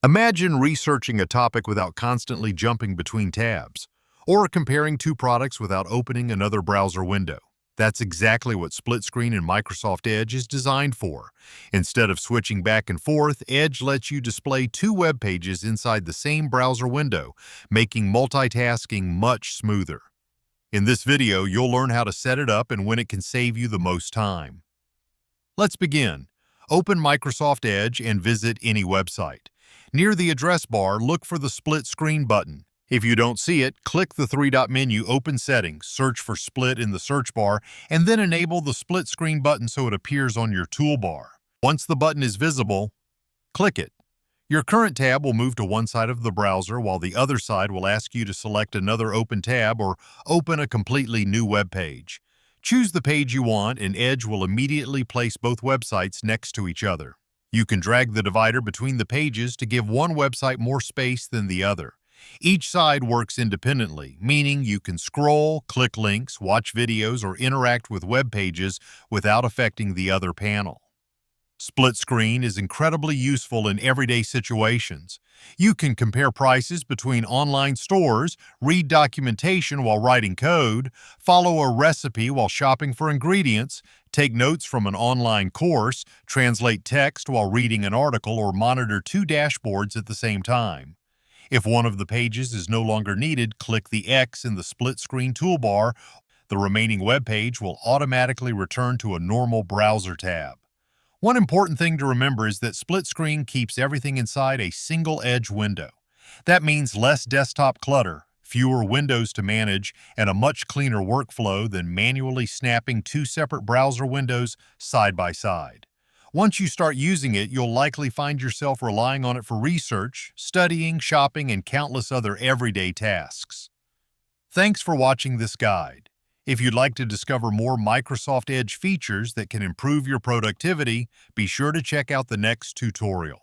Imagine researching a topic without constantly jumping between tabs, or comparing two products without opening another browser window. That's exactly what split screen in Microsoft Edge is designed for. Instead of switching back and forth, Edge lets you display two web pages inside the same browser window, making multitasking much smoother. In this video, you'll learn how to set it up and when it can save you the most time. Let's begin. Open Microsoft Edge and visit any website. Near the address bar, look for the Split Screen button. If you don't see it, click the three-dot menu, open Settings, search for Split in the search bar, and then enable the Split Screen button so it appears on your toolbar. Once the button is visible, click it. Your current tab will move to one side of the browser, while the other side will ask you to select another open tab or open a completely new web page. Choose the page you want, and Edge will immediately place both websites next to each other. You can drag the divider between the pages to give one website more space than the other. Each side works independently, meaning you can scroll, click links, watch videos, or interact with web pages without affecting the other panel. Split screen is incredibly useful in everyday situations. You can compare prices between online stores, read documentation while writing code, follow a recipe while shopping for ingredients, take notes from an online course, translate text while reading an article, or monitor two dashboards at the same time. If one of the pages is no longer needed, click the X in the split screen toolbar. The remaining web page will automatically return to a normal browser tab. One important thing to remember is that split screen keeps everything inside a single Edge window. That means less desktop clutter, fewer windows to manage, and a much cleaner workflow than manually snapping two separate browser windows side by side. Once you start using it, you'll likely find yourself relying on it for research, studying, shopping, and countless other everyday tasks. Thanks for watching this guide. If you'd like to discover more Microsoft Edge features that can improve your productivity, be sure to check out the next tutorial.